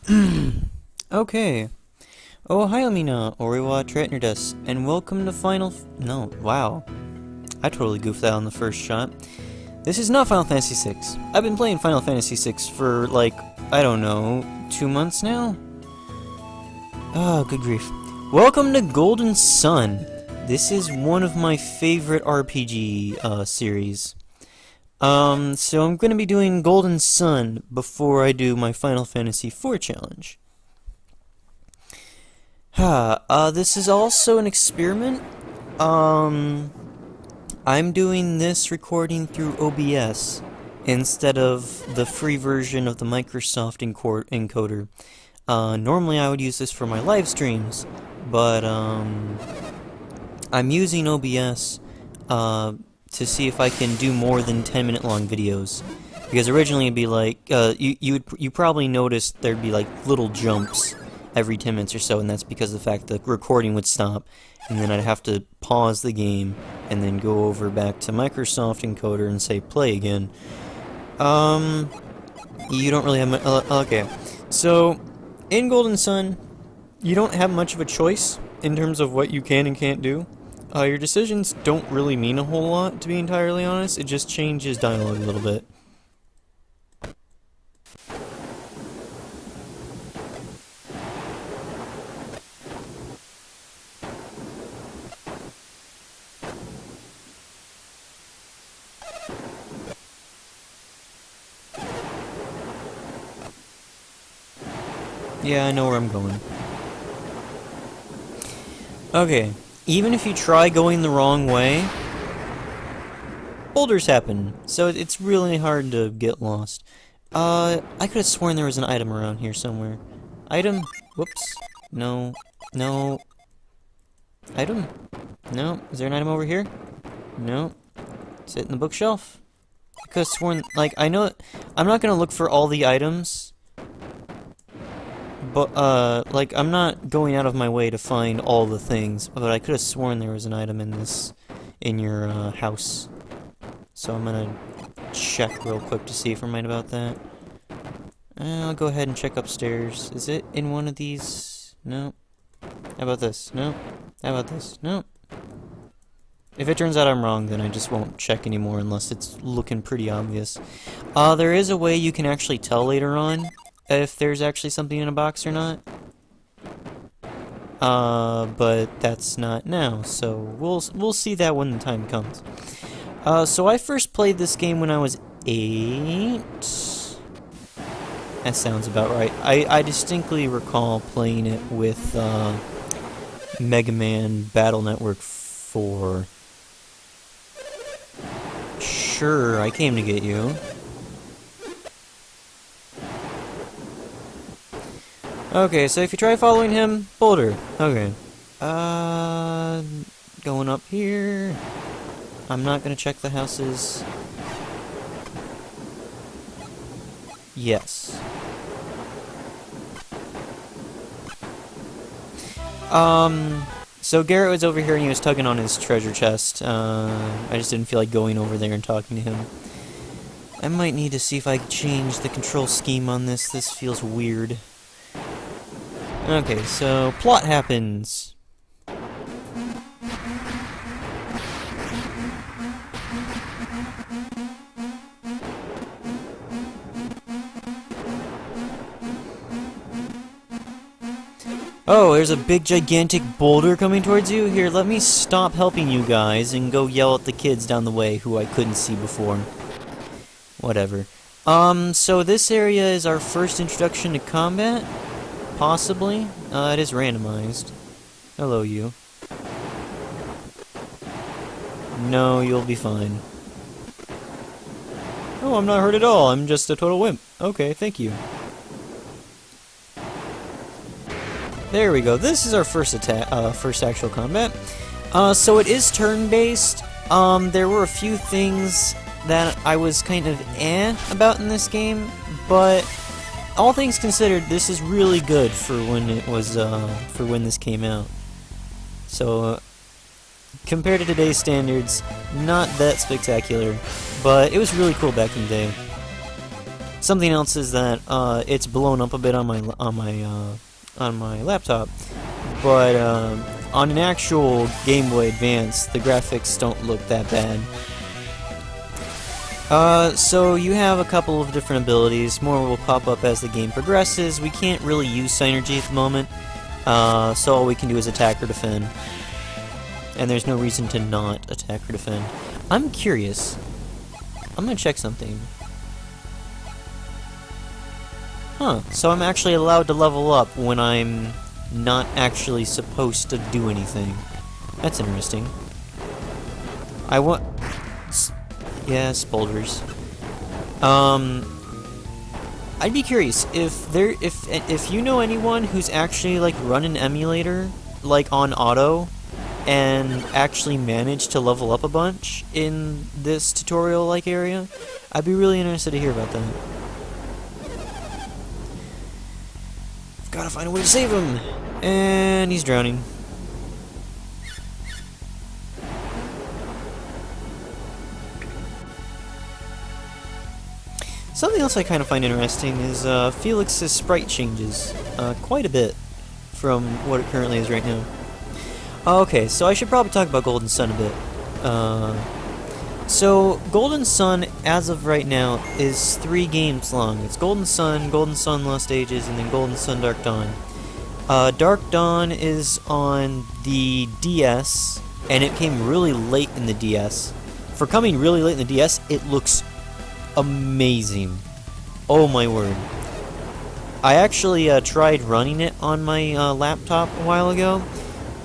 Okay. Oh, hi, Amina, Oriwa, Trat, and welcome to No, wow. I totally goofed that on the first shot. This is not Final Fantasy VI. I've been playing Final Fantasy VI for, like, I don't know, 2 months now? Oh, good grief. Welcome to Golden Sun. This is one of my favorite RPG, series. So I'm gonna be doing Golden Sun before I do my Final Fantasy IV challenge. This is also an experiment. I'm doing this recording through OBS instead of the free version of the Microsoft encoder. Normally I would use this for my live streams, but, I'm using OBS, to see if I can do more than 10-minute long videos. Because originally it'd be like, you probably noticed there'd be like little jumps every 10 minutes or so, and that's because of the fact the recording would stop, and then I'd have to pause the game, and then go over back to Microsoft encoder and say play again. You don't really have okay. So, in Golden Sun, you don't have much of a choice in terms of what you can and can't do. Your decisions don't really mean a whole lot, to be entirely honest. It just changes dialogue a little bit. Yeah, I know where I'm going. Okay, even if you try going the wrong way, boulders happen, so it's really hard to get lost. I could have sworn there was an item around here somewhere. Item? Whoops. No. No. Item? No. Is there an item over here? No. Is it in the bookshelf? I could have sworn, like, I know, I'm not gonna look for all the items, but, like, I'm not going out of my way to find all the things, but I could have sworn there was an item in your, house. So I'm gonna check real quick to see if I'm right about that. I'll go ahead and check upstairs. Is it in one of these? No. How about this? No. How about this? No. If it turns out I'm wrong, then I just won't check anymore unless it's looking pretty obvious. There is a way you can actually tell later on if there's actually something in a box or not. But that's not now, so we'll see that when the time comes. So I first played this game when I was 8. That sounds about right. I distinctly recall playing it with, Mega Man Battle Network 4. Sure, I came to get you. Okay, so if you try following him, boulder. Okay. Going up here. I'm not gonna check the houses. Yes. So Garrett was over here and he was tugging on his treasure chest. I just didn't feel like going over there and talking to him. I might need to see if I can change the control scheme on this. This feels weird. Okay, so plot happens. Oh, there's a big gigantic boulder coming towards you? Here, let me stop helping you guys and go yell at the kids down the way who I couldn't see before. Whatever. So this area is our first introduction to combat? Possibly. It is randomized. Hello, you. No, you'll be fine. Oh, I'm not hurt at all. I'm just a total wimp. Okay, thank you. There we go. This is our first actual combat. So it is turn-based. There were a few things that I was kind of about in this game, but all things considered, this is really good for when it was, for when this came out. So, compared to today's standards, not that spectacular, but it was really cool back in the day. Something else is that it's blown up a bit on my laptop, but on an actual Game Boy Advance, the graphics don't look that bad. So you have a couple of different abilities. More will pop up as the game progresses. We can't really use Synergy at the moment, so all we can do is attack or defend. And there's no reason to not attack or defend. I'm curious. I'm gonna check something. Huh, so I'm actually allowed to level up when I'm not actually supposed to do anything. That's interesting. Yeah, spolders. I'd be curious if you know anyone who's actually like run an emulator like on auto and actually managed to level up a bunch in this tutorial like area. I'd be really interested to hear about that. I've gotta find a way to save him, and he's drowning. Something else I kind of find interesting is Felix's sprite changes quite a bit from what it currently is right now. Okay, so I should probably talk about Golden Sun a bit. So Golden Sun, as of right now, is 3 games long. It's Golden Sun Lost Ages, and then Golden Sun Dark Dawn. Dark Dawn is on the DS, and it came really late in the DS. For coming really late in the DS, it looks amazing. Oh my word. I actually tried running it on my laptop a while ago.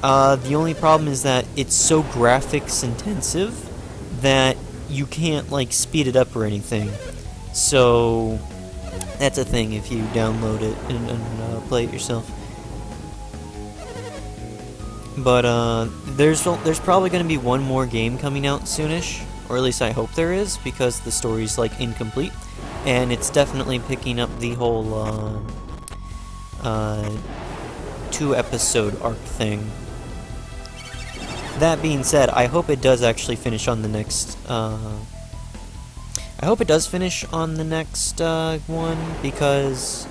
The only problem is that it's so graphics intensive that you can't like speed it up or anything. So that's a thing if you download it and play it yourself. But there's probably going to be one more game coming out soonish, or at least I hope there is, because the story's like incomplete, and it's definitely picking up the whole 2-episode arc thing. That being said, I hope it does actually finish on the next. I hope it does finish on the next one, because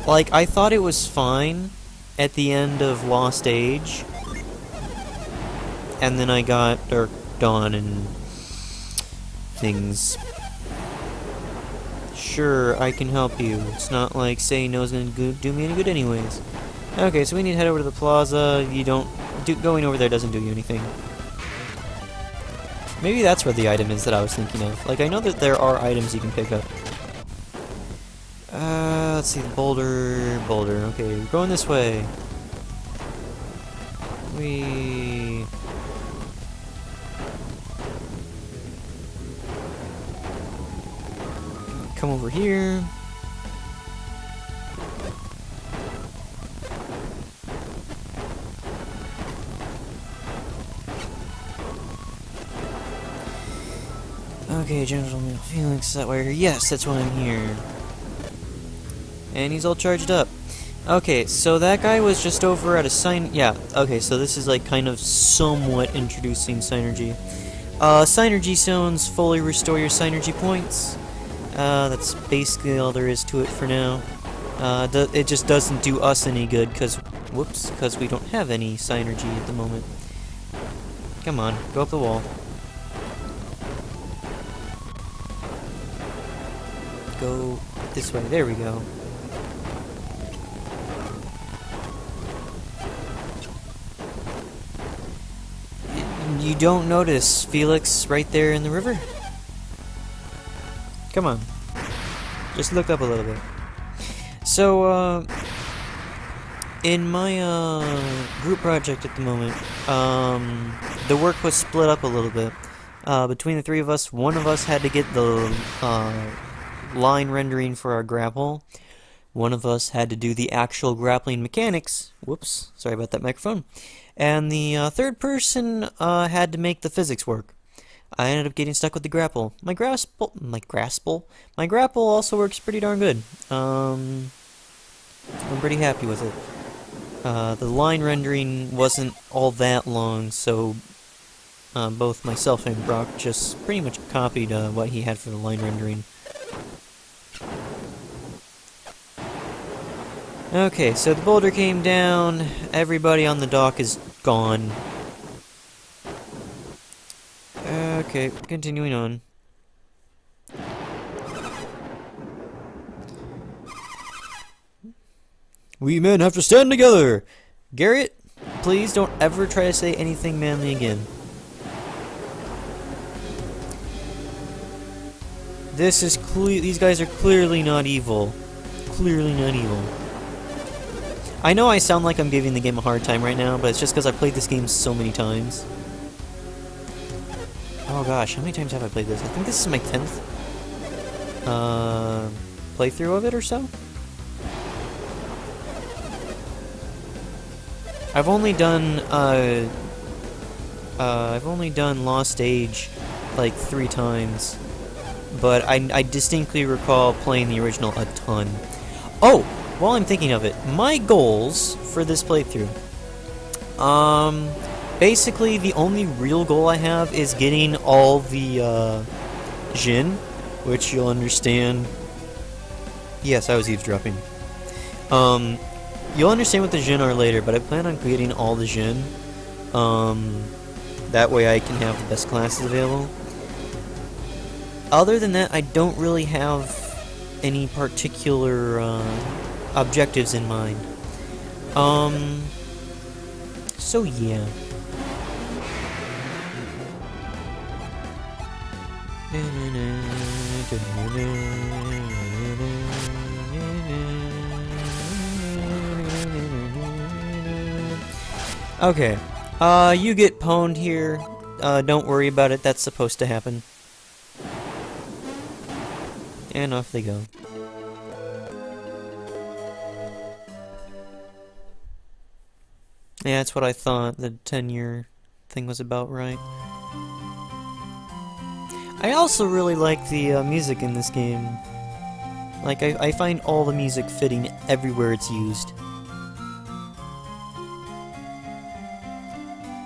like I thought it was fine at the end of Lost Age, and then I got Dark Dawn and things. Sure, I can help you. It's not like saying no is gonna do me any good anyways. Okay, so we need to head over to the plaza. Going over there doesn't do you anything. Maybe that's where the item is that I was thinking of. Like, I know that there are items you can pick up. Let's see, boulder. Okay, we're going this way. Come over here. Okay, General Felix, that way. Yes, that's why I'm here. And he's all charged up. Okay, so that guy was just over at a sign. Yeah, okay, so this is like kind of somewhat introducing Synergy. Synergy zones fully restore your Synergy points. That's basically all there is to it for now. It just doesn't do us any good because we don't have any Synergy at the moment. Come on, go up the wall. Go this way. There we go. You don't notice Felix right there in the river? Come on. Just look up a little bit. So, in my group project at the moment, the work was split up a little bit. Between the 3 of us, one of us had to get the line rendering for our grapple. One of us had to do the actual grappling mechanics. Whoops, sorry about that microphone. And the third person had to make the physics work. I ended up getting stuck with the grapple. My grapple also works pretty darn good. I'm pretty happy with it. The line rendering wasn't all that long, so both myself and Brock just pretty much copied what he had for the line rendering. Okay, so the boulder came down. Everybody on the dock is gone. Okay, continuing on. We men have to stand together! Garrett, please don't ever try to say anything manly again. These guys are clearly not evil. Clearly not evil. I know I sound like I'm giving the game a hard time right now, but it's just because I've played this game so many times. Oh gosh, how many times have I played this? I think this is my 10th playthrough of it or so? I've only done Lost Age like 3 times, but I distinctly recall playing the original a ton. Oh, while I'm thinking of it, my goals for this playthrough. Basically the only real goal I have is getting all the Jinn, which you'll understand. Yes, I was eavesdropping. You'll understand what the Jinn are later, but I plan on getting all the Jinn. That way I can have the best classes available. Other than that, I don't really have any particular objectives in mind. So yeah. Okay, you get pwned here. Don't worry about it, that's supposed to happen. And off they go. Yeah, that's what I thought. The 10-year thing was about right. I also really like the music in this game. Like, I find all the music fitting everywhere it's used.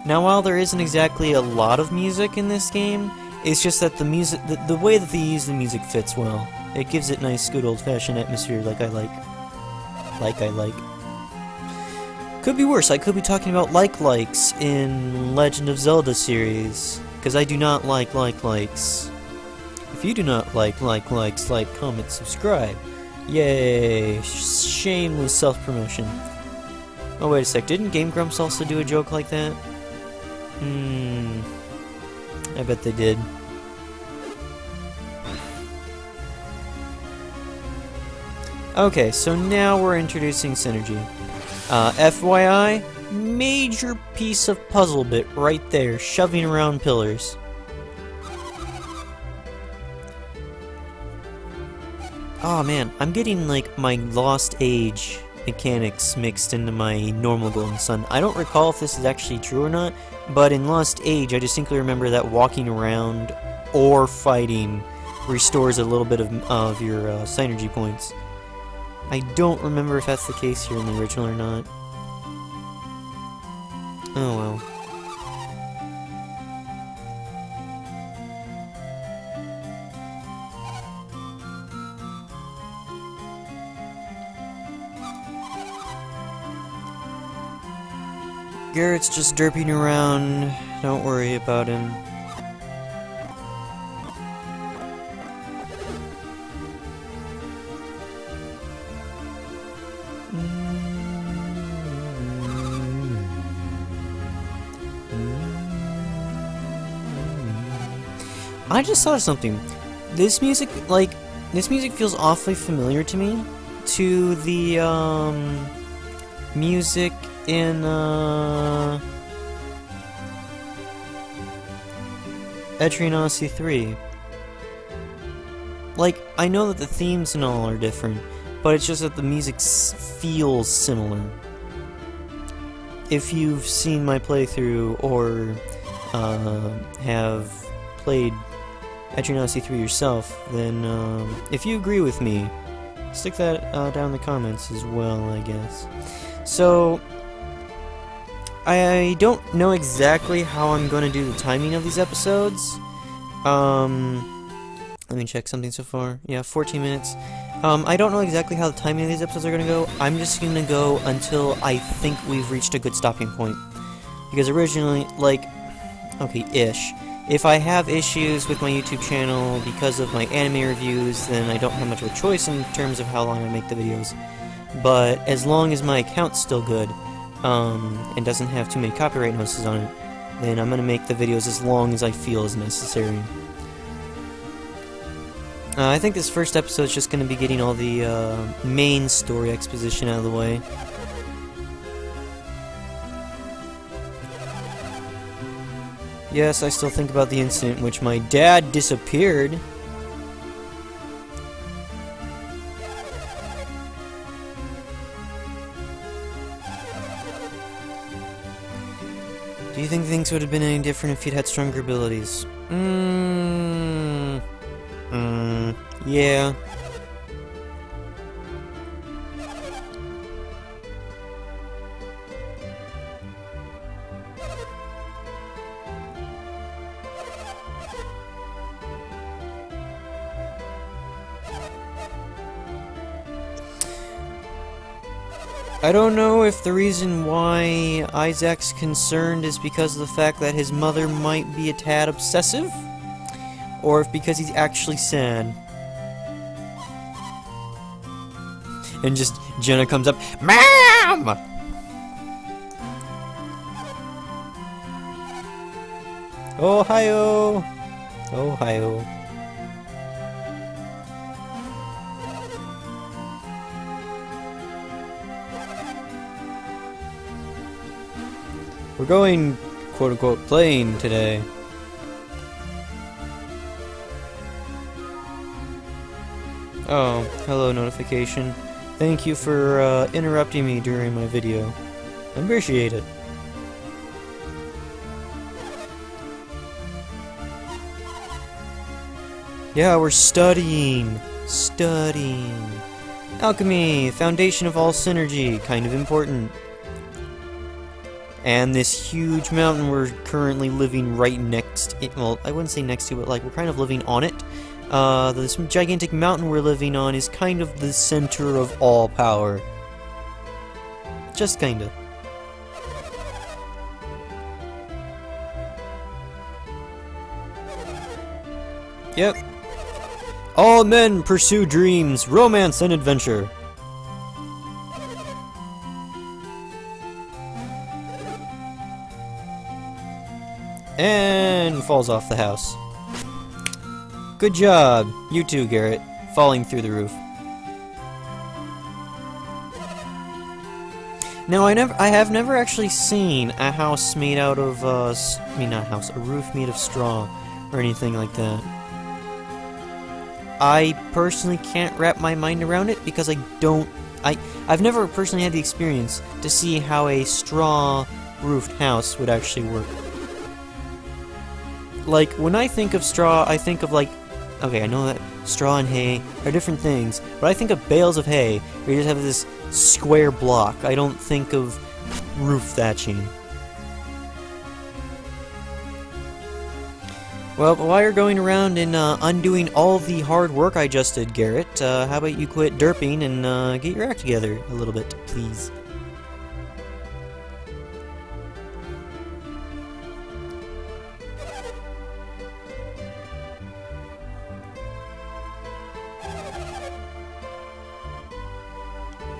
Now, while there isn't exactly a lot of music in this game, it's just that the way that they use the music fits well. It gives it nice, good old-fashioned atmosphere like I like. Could be worse. I could be talking about likes in Legend of Zelda series, because I do not like likes. If you do not likes, like, comment, subscribe. Yay! Shameless self-promotion. Oh, wait a sec. Didn't Game Grumps also do a joke like that? I bet they did. Okay, so now we're introducing synergy. FYI, major piece of puzzle bit right there, shoving around pillars. Oh man, I'm getting like my Lost Age mechanics mixed into my normal Golden Sun. I don't recall if this is actually true or not, but in Lost Age I distinctly remember that walking around or fighting restores a little bit of your synergy points. I don't remember if that's the case here in the original or not. Oh well. Garrett's just derping around. Don't worry about him. I just thought of something. This music feels awfully familiar to me. To the, music in, Etrian Odyssey 3. Like, I know that the themes and all are different, but it's just that the music feels similar. If you've seen my playthrough, or, have played Etrian Odyssey 3 yourself, then, if you agree with me, stick that down in the comments as well, I guess. So, I don't know exactly how I'm going to do the timing of these episodes. Let me check something so far. Yeah, 14 minutes. I don't know exactly how the timing of these episodes are gonna go. I'm just gonna go until I think we've reached a good stopping point. Because originally, like, okay, ish. If I have issues with my YouTube channel because of my anime reviews, then I don't have much of a choice in terms of how long I make the videos. But as long as my account's still good, and doesn't have too many copyright notices on it, then I'm gonna make the videos as long as I feel is necessary. I think this first episode is just gonna be getting all the main story exposition out of the way. Yes, I still think about the incident in which my dad disappeared. Do you think things would have been any different if you'd had stronger abilities? Yeah. I don't know if the reason why Isaac's concerned is because of the fact that his mother might be a tad obsessive, or if because he's actually sad. And just Jenna comes up, Mom! Ohio! Ohio. We're going, quote-unquote, playing today. Oh, hello, notification. Thank you for interrupting me during my video. I appreciate it. Yeah, we're studying. Studying. Alchemy, foundation of all synergy, kind of important. And this huge mountain we're currently living right next to, well, I wouldn't say next to, but like we're kind of living on it. This gigantic mountain we're living on is kind of the center of all power. Just kinda. Yep. All men pursue dreams, romance, and adventure. And falls off the house. Good job, you too, Garrett, falling through the roof. Now, I have never actually seen a house made out of, I mean, not a house, a roof made of straw, or anything like that. I personally can't wrap my mind around it, because I've never personally had the experience to see how a straw-roofed house would actually work. Like, when I think of straw, I think of, like, okay, I know that straw and hay are different things, but I think of bales of hay, where you just have this square block. I don't think of roof thatching. Well, while you're going around and undoing all the hard work I just did, Garrett, how about you quit derping and get your act together a little bit, please?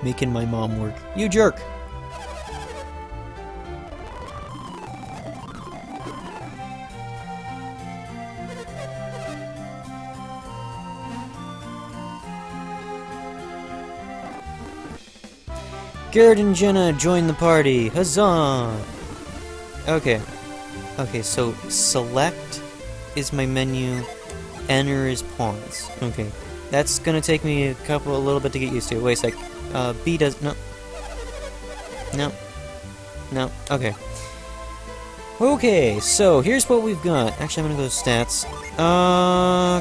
Making my mom work. You jerk! Garrett and Jenna join the party. Huzzah! Okay. Okay, so select is my menu. Enter is pawns. Okay. That's gonna take me a little bit to get used to. Wait a sec. B does... No. No. No. Okay. Okay, so here's what we've got. Actually, I'm gonna go to stats.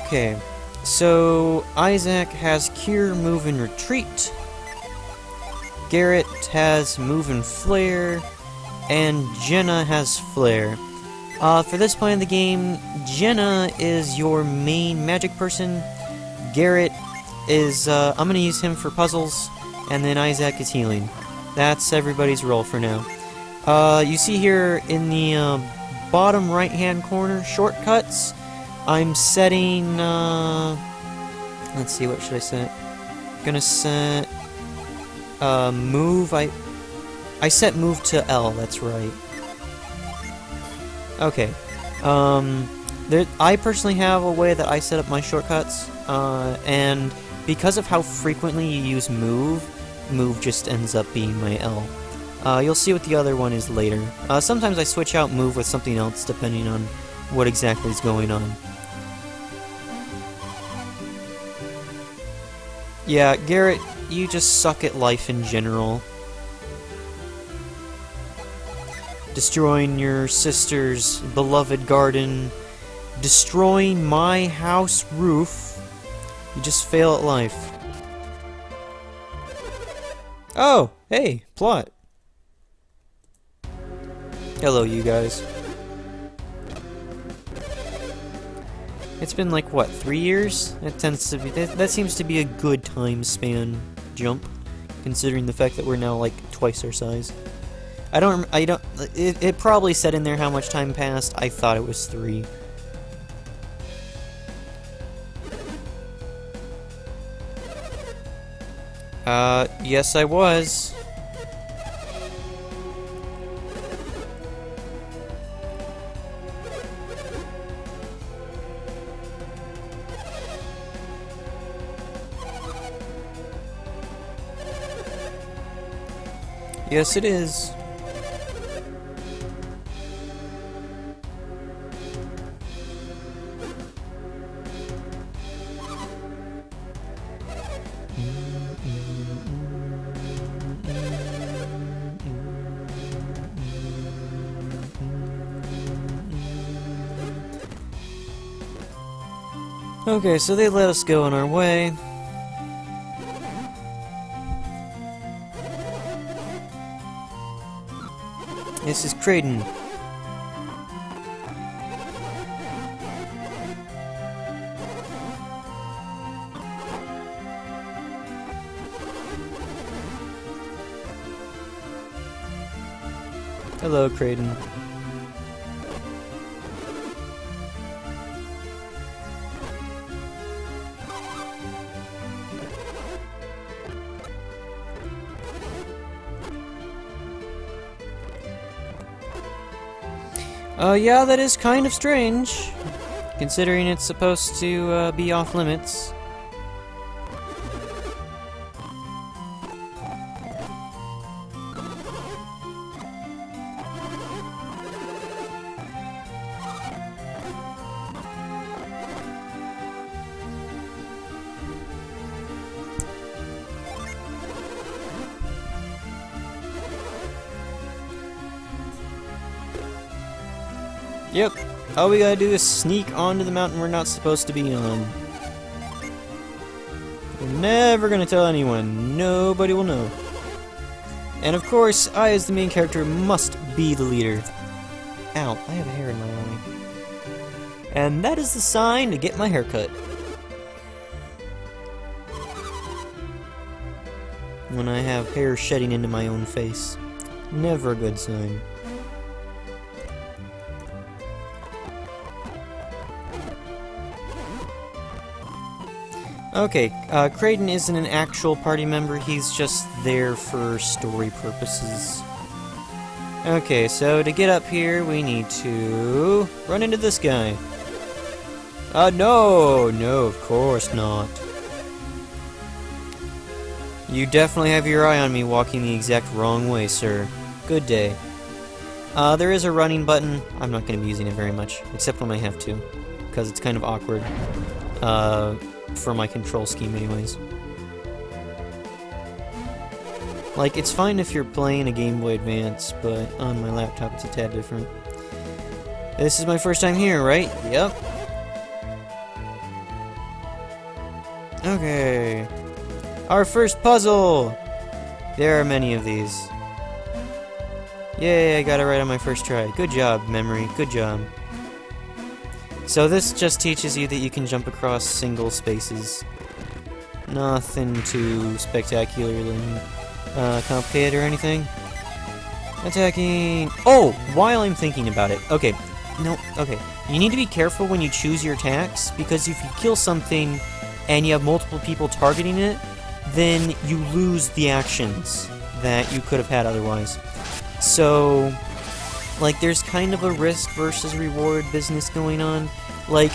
Okay. So, Isaac has Cure, Move, and Retreat. Garrett has Move and Flare. And Jenna has Flare. For this point in the game, Jenna is your main magic person. Garrett is, I'm gonna use him for puzzles, and then Isaac is healing. That's everybody's role for now. You see here in the, bottom right-hand corner, shortcuts, I'm setting, let's see, what should I set? Gonna set, move, I set move to L, that's right. Okay, I personally have a way that I set up my shortcuts, and because of how frequently you use move just ends up being my L. You'll see what the other one is later. Sometimes I switch out move with something else depending on what exactly is going on. Yeah, Garrett, you just suck at life in general. Destroying your sister's beloved garden, destroying my house roof. You just fail at life. Oh, hey, plot. Hello, you guys. It's been like, what, 3 years? That seems to be a good time span jump, considering the fact that we're now like twice our size. It probably said in there how much time passed. I thought it was 3. Yes I was. Yes, it is. Okay, so they let us go on our way. This is Creighton. Hello, Creighton. Yeah, that is kind of strange, considering it's supposed to, be off limits. Yep, all we gotta do is sneak onto the mountain we're not supposed to be on. We're never gonna tell anyone. Nobody will know. And of course, I as the main character must be the leader. Ow, I have a hair in my eye. And that is the sign to get my hair cut. When I have hair shedding into my own face. Never a good sign. Okay, Creighton isn't an actual party member, he's just there for story purposes. Okay, so to get up here, we need to run into this guy. No, of course not. You definitely have your eye on me walking the exact wrong way, sir. Good day. There is a running button. I'm not going to be using it very much, except when I have to, because it's kind of awkward. For my control scheme anyways. Like, it's fine if you're playing a Game Boy Advance, but on my laptop it's a tad different. This is my first time here, right? Yep. Okay. Our first puzzle! There are many of these. Yay, I got it right on my first try. Good job, memory. Good job. So this just teaches you that you can jump across single spaces. Nothing too spectacularly complicated or anything. Attacking... Oh! While I'm thinking about it. Okay. No, okay. You need to be careful when you choose your attacks, because if you kill something and you have multiple people targeting it, then you lose the actions that you could have had otherwise. So, like, there's kind of a risk versus reward business going on. Like,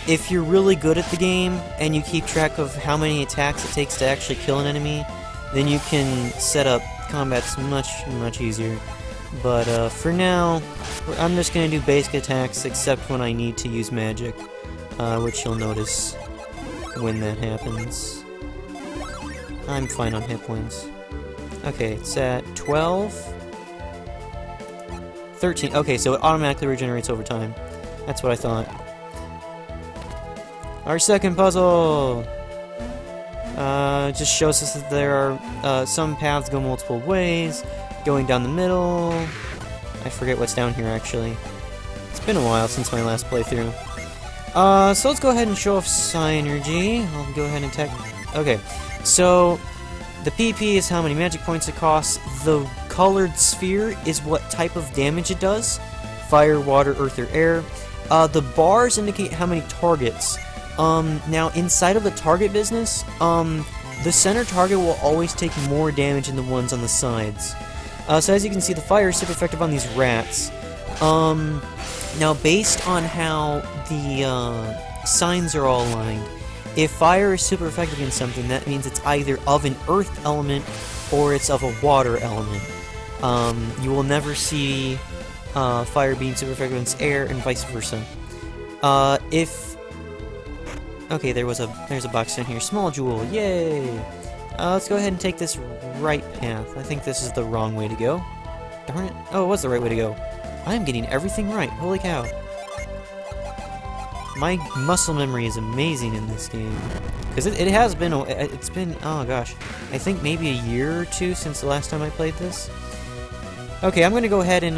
if you're really good at the game, and you keep track of how many attacks it takes to actually kill an enemy, then you can set up combats much easier. But for now, I'm just gonna do basic attacks, except when I need to use magic, which you'll notice when that happens. I'm fine on hit points. Okay, it's at 12. 13. Okay, so it automatically regenerates over time. That's what I thought. Our second puzzle! Just shows us that there are some paths go multiple ways. Going down the middle. I forget what's down here, actually. It's been a while since my last playthrough. So let's go ahead and show off Synergy. I'll go ahead and attack. Okay, so the PP is how many magic points it costs. The colored sphere is what type of damage it does. Fire, water, earth, or air. The bars indicate how many targets. Now, inside of the target business, the center target will always take more damage than the ones on the sides. So as you can see, the fire is super effective on these rats. Now, based on how the signs are all aligned, if fire is super effective against something, that means it's either of an earth element or it's of a water element. You will never see fire being super effective against air and vice versa. Okay, there's a box in here. Small jewel, yay! Let's go ahead and take this right path. I think this is the wrong way to go. Darn it. Oh, it was the right way to go. I'm getting everything right. Holy cow. My muscle memory is amazing in this game. Because it has been, it's been, oh gosh, I think maybe a year or two since the last time I played this. Okay, I'm gonna go ahead and,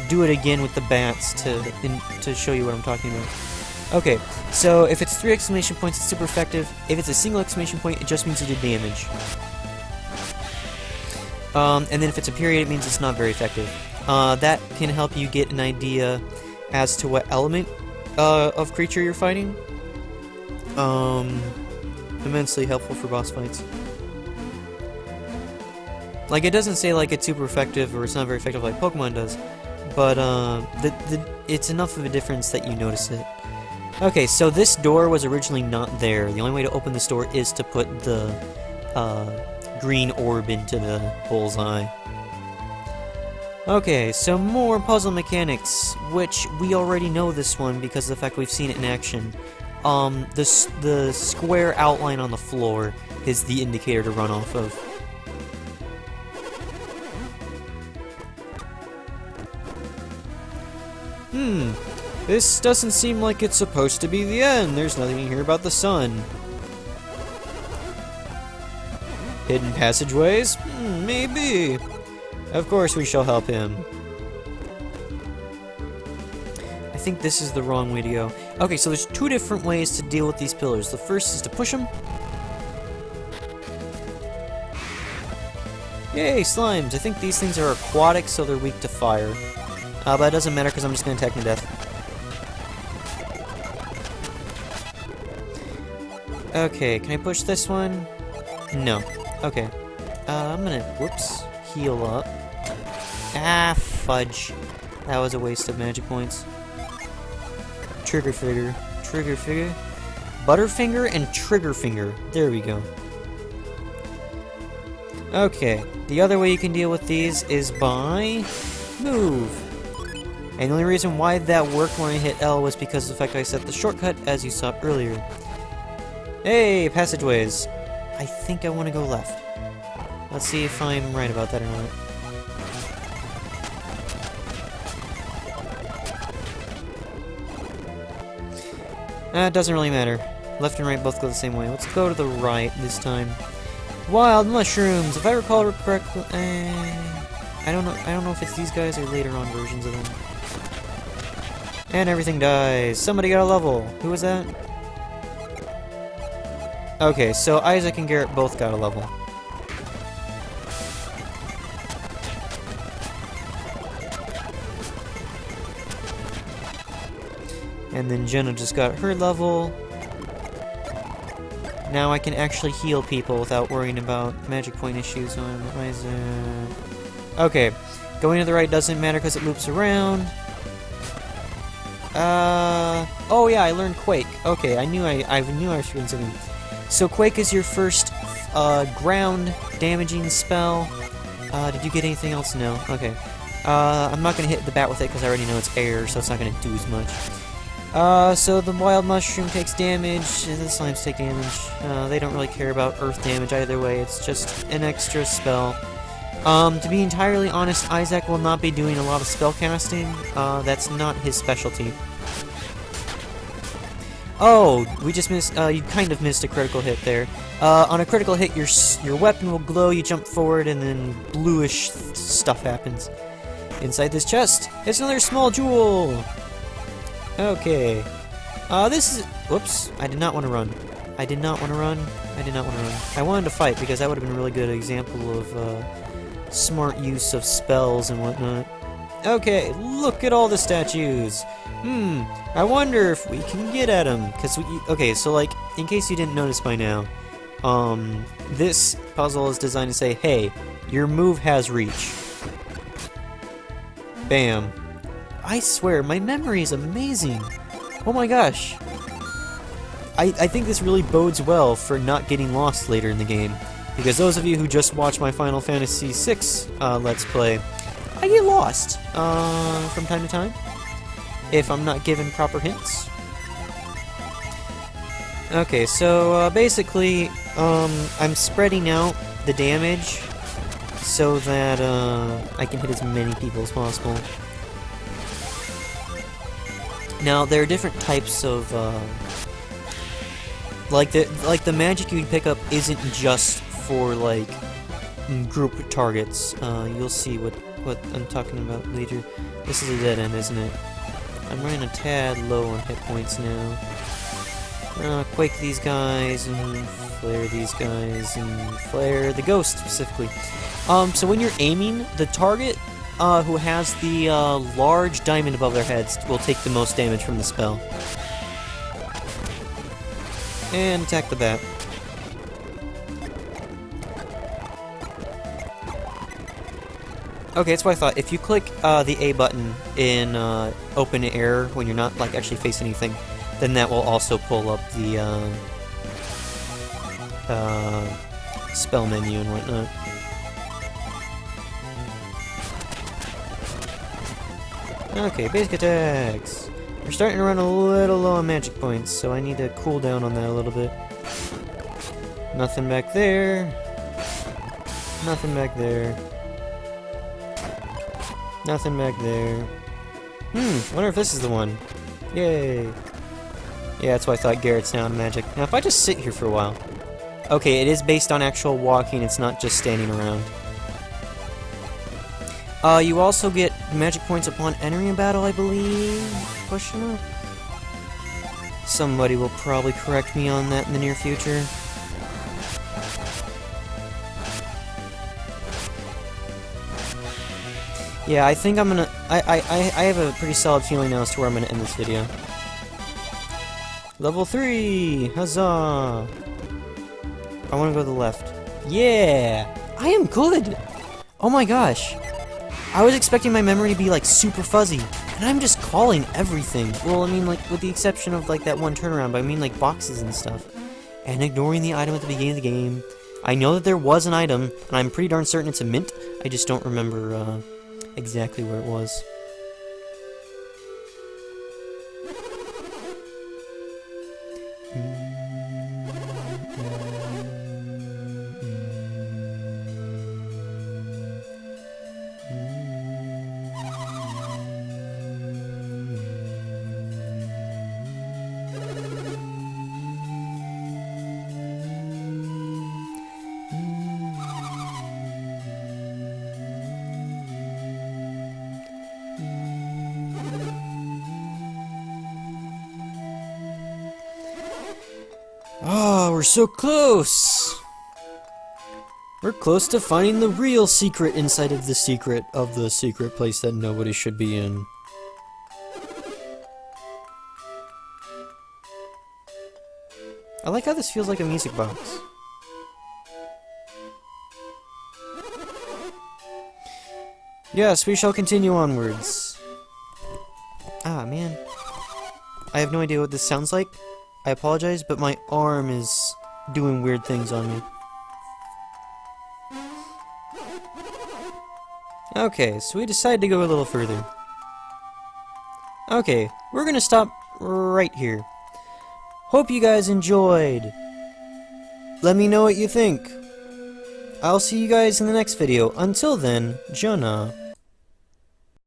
do it again with the bats to show you what I'm talking about. Okay, so if it's 3 exclamation points, it's super effective. If it's a single exclamation point, it just means you did damage. And then if it's a period, it means it's not very effective. That can help you get an idea as to what element of creature you're fighting. Immensely helpful for boss fights. Like, it doesn't say like it's super effective or it's not very effective like Pokemon does, but it's enough of a difference that you notice it. Okay, so this door was originally not there. The only way to open this door is to put the green orb into the bullseye. Okay, so more puzzle mechanics, which we already know this one because of the fact we've seen it in action. The square outline on the floor is the indicator to run off of. This doesn't seem like it's supposed to be the end. There's nothing here about the sun. Hidden passageways? Maybe. Of course we shall help him. I think this is the wrong way to go. Okay, so there's 2 different ways to deal with these pillars. The first is to push them. Yay, slimes! I think these things are aquatic, so they're weak to fire. But it doesn't matter because I'm just going to attack them to death. Okay, can I push this one? No. Okay. I'm gonna, whoops, heal up. Ah, fudge. That was a waste of magic points. Trigger finger. Butterfinger and trigger finger. There we go. Okay, the other way you can deal with these is by move. And the only reason why that worked when I hit L was because of the fact I set the shortcut, as you saw earlier. Hey, passageways. I think I want to go left. Let's see if I'm right about that or not. It doesn't really matter. Left and right both go the same way. Let's go to the right this time. Wild mushrooms. If I recall correctly, I don't know if it's these guys or later on versions of them. And everything dies. Somebody got a level. Who was that? Okay, so Isaac and Garrett both got a level. And then Jenna just got her level. Now I can actually heal people without worrying about magic point issues on Isaac. Okay, going to the right doesn't matter because it loops around. Oh yeah, I learned Quake. Okay, I knew I should be something. So Quake is your first ground damaging spell. Did you get anything else? No. Okay. I'm not gonna hit the bat with it because I already know it's air, so it's not gonna do as much. So the wild mushroom takes damage, the slimes take damage. They don't really care about earth damage either way, it's just an extra spell. To be entirely honest, Isaac will not be doing a lot of spell casting. That's not his specialty. Oh, we just missed, you kind of missed a critical hit there. On a critical hit, your weapon will glow, you jump forward, and then bluish stuff happens. Inside this chest, it's another small jewel! Okay. This is... Whoops. I did not want to run. I did not want to run. I did not want to run. I wanted to fight because that would have been a really good example of smart use of spells and whatnot. Okay, look at all the statues. I wonder if we can get at them. Okay, so like, in case you didn't notice by now, this puzzle is designed to say, hey, your move has reach. Bam. I swear, my memory is amazing. Oh my gosh. I think this really bodes well for not getting lost later in the game. Because those of you who just watched my Final Fantasy VI Let's Play, I get lost from time to time. If I'm not given proper hints. Okay, so basically, I'm spreading out the damage so that I can hit as many people as possible. Now, there are different types of, like the magic you can pick up isn't just for, like, group targets. You'll see what I'm talking about later. This is a dead end, isn't it? I'm running a tad low on hit points now. Quake these guys, and flare these guys, and flare the ghost, specifically. So when you're aiming, the target who has the large diamond above their heads will take the most damage from the spell. And attack the bat. Okay, that's what I thought. If you click the A button in open air when you're not like actually facing anything, then that will also pull up the spell menu and whatnot. Okay, basic attacks. We're starting to run a little low on magic points, so I need to cool down on that a little bit. Nothing back there. Nothing back there. Nothing back there. Wonder if this is the one. Yay. Yeah, that's why I thought Garrett's down magic. Now, if I just sit here for a while... Okay, it is based on actual walking, it's not just standing around. You also get magic points upon entering a battle, I believe? Question mark? Somebody will probably correct me on that in the near future. Yeah, I think I'm gonna... I have a pretty solid feeling now as to where I'm gonna end this video. Level 3! Huzzah! I wanna go to the left. Yeah! I am good! Oh my gosh! I was expecting my memory to be, like, super fuzzy, and I'm just calling everything. Well, I mean, like, with the exception of, like, that one turnaround, but I mean, like, boxes and stuff. And ignoring the item at the beginning of the game. I know that there was an item, and I'm pretty darn certain it's a mint. I just don't remember, exactly where it was. We're so close! We're close to finding the real secret inside of the secret place that nobody should be in. I like how this feels like a music box. Yes, we shall continue onwards. Ah, man. I have no idea what this sounds like. I apologize, but my arm is doing weird things on me. Okay, so we decided to go a little further. Okay, we're gonna stop right here. Hope you guys enjoyed. Let me know what you think. I'll see you guys in the next video. Until then, Jonah.